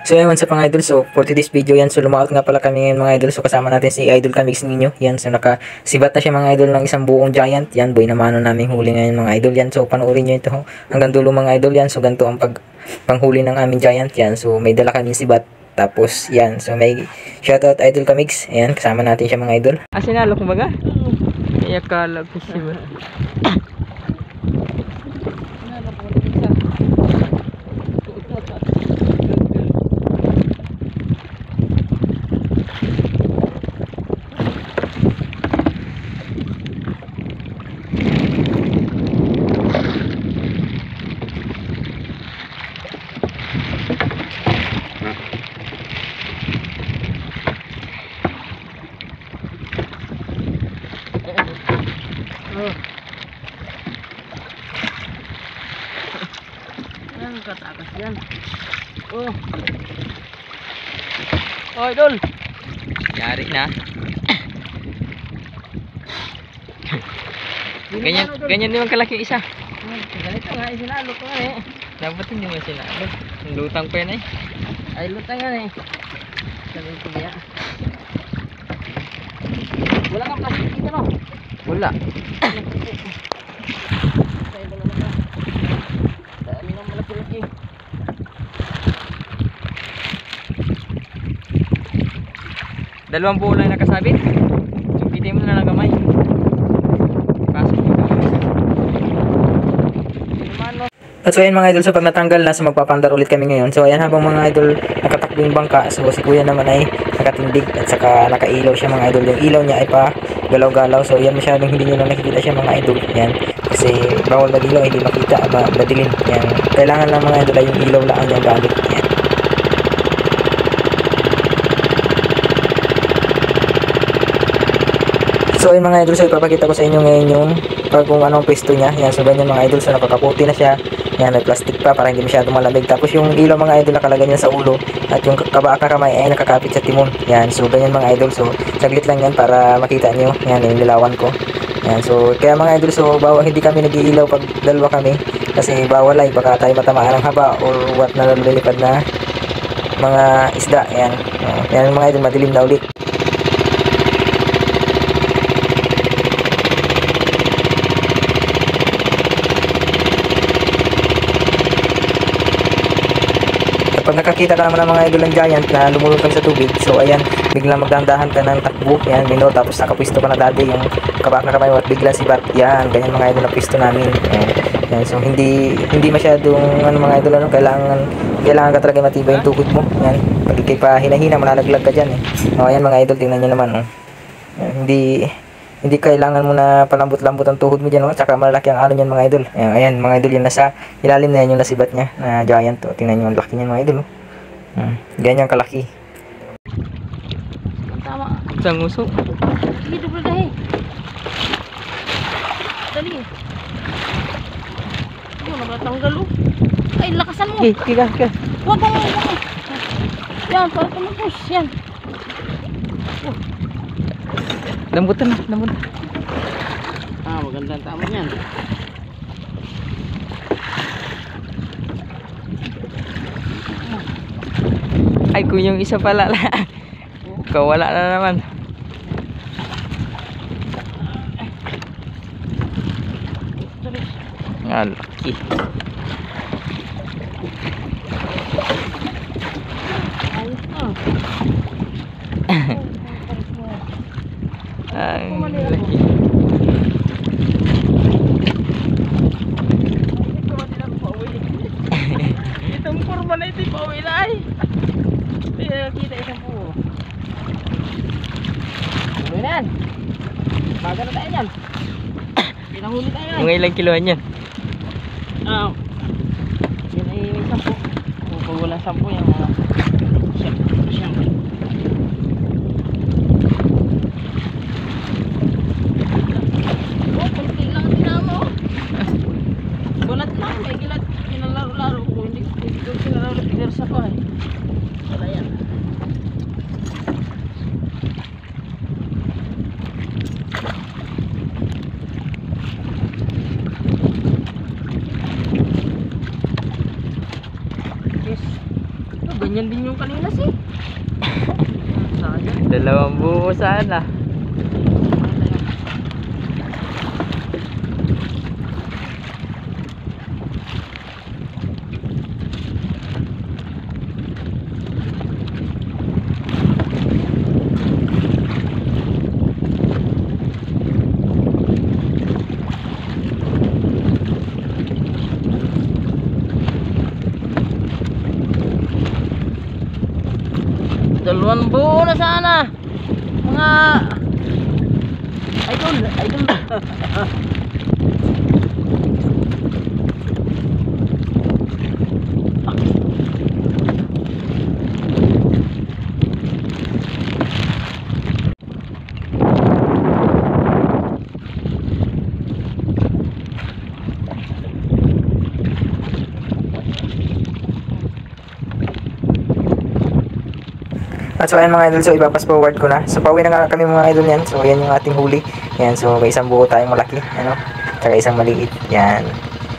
So ayun sa mga idol, so for today's video yan, so lumaot nga pala kami ngayon mga idol, so kasama natin si Idol Kamix ninyo, yan, so nakasibat na siya mga idol ng isang buong giant, yan, boy na mano namin huli ngayon mga idol, yan, so panoorin nyo ito hanggang dulo mga idol, yan, so ganito ang panghuli ng aming giant, yan, so may dala kami sibat, tapos yan, so may shoutout Idol Kamix, yan, kasama natin siya mga idol. Sinalo kumbaga? Kaya kala ko siya. Katakas yan. Oh. Oh, idol. Yari na. Ganyan din ang kalaki isa. Ganito nga, sinalo ko nga eh. Dapat hindi mo sinalo. Lutang pa yan eh. Ay, lutang yan eh. Sabihin ko niya. Wala kang plastic dito no? Wala. Dalawang buo lang nakasabit. Sukitin mo na lang gamay. Pasok mo. At so ayan mga idol, so pag natanggal na, so magpapandar ulit kami ngayon. So ayan, habang mga idol nakatakbo yung bangka, so si kuya naman ay nakatindig at saka nakailaw siya mga idol. Yung ilaw niya ay pa galaw-galaw. So yan, masyadong hindi nyo na nakikita siya mga idol. Yan, kasi bawal mag-ilaw, hindi makita, madilim. Yan, kailangan lang mga idol ay yung ilaw lang yung gamit. Yan. So ayun mga idol, so ipapakita ko sa inyo ngayon yung kung anong pwesto niya. Yan, so ganyan mga idol, so nakakaputi na siya. Yan, may plastic pa para hindi masyado malamig. Tapos yung ilaw mga idol nakalagay niya sa ulo at yung kamay ay nakakapit sa timon. Yan, so ganyan mga idol, so saglit lang yan para makita niyo. Yan, yung nilawan ko. Yan, so kaya mga idol, so bawal, hindi kami nag-iilaw pag dalawa kami kasi bawal ay baka tayo matamaan ng haba or what na lumilipad na mga isda. Yan, yan mga idol, madilim na ulit. Pag nakakita ka naman ng mga idol ng giant na lumulutang sa tubig, so ayan, biglang magdandahan ka ng takbo, yan, minor, tapos nakapwisto ka na dati yung kabak na kamay mo at biglang sibat, yan, ganyan mga idol na pwisto namin, yan, so hindi masyadong, mga idol, kailangan ka talaga matibay yung tukod mo, yan, pag ikay pa hinahina, malalaglag ka dyan, ayan mga idol, tingnan nyo naman, yan, hindi kailangan mo na palambot-lambot ang tuhod mo dyan, tsaka malaki ang ano niyan mga idol. Ayan mga idol, yung nasa ilalim na yan yung nasibat niya na giant. Tingnan nyo ang laki niyan mga idol. Ganyan kalaki. Tama. Isang usok. Sige, double dahi. Dali. Ano, nagtatanggal o. Ay, lakasan mo. Kika. Huwag. Yan, para tumagos. Yan. Lambutan. Maganda ang tama niyan. Ay, kung yung isa pala. Kawala na naman. Ang laki. Ayos na. Ang laki. Itong kurma na ito, pauwi na ay. Kita isang po. Uwi na yan. Baga na tayo yan. Pinahuli tayo yan. Mga ilang kiloan yan? Yan ay 10. Kung wala 10 yan, mga siyam. Kunti lang tinamo. Gulat lang, may gilat. Pinalaro-laro ko. Hindi ko pinalaro. Pinersa ko ay. Wala yan. Ganyan din yung kanina si. Sayang. 2 buo sana. Dalawang buo na sana. Mga idol. At so ayan mga idol, so ipapas forward ko na. So pauwi na nga kami mga idol yan. So yan yung ating huli. Yan, so may isang buo tayong malaki, ano, tsaka isang maliit. Yan.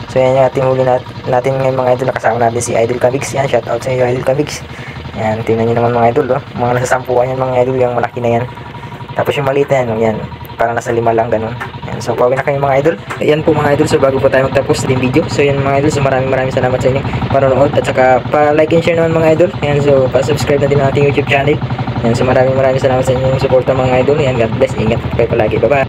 So yan yung ating huli natin ngayon mga idol. Nakasama natin si Idol Kamix. Yan, shout out sa iyo Idol Kamix. Yan, tingnan nyo naman mga idol, oh. Mga nasa 10 yan mga idol, yung malaki na yan. Tapos yung maliit na yan, yan, parang nasa 5 lang, ganun. Yan, so pauwi na kayo mga idol. Ayan po mga idol, so bago po tayo magtapos din video. So yan mga idol, so maraming salamat sa inyo panonood. At saka pa-like and share naman mga idol. Yan, so pa-subscribe na din ang ating YouTube channel. Yan, so maraming salamat sa inyong suporta mga idol. Yan, God bless, ingat kayo palagi, bye bye.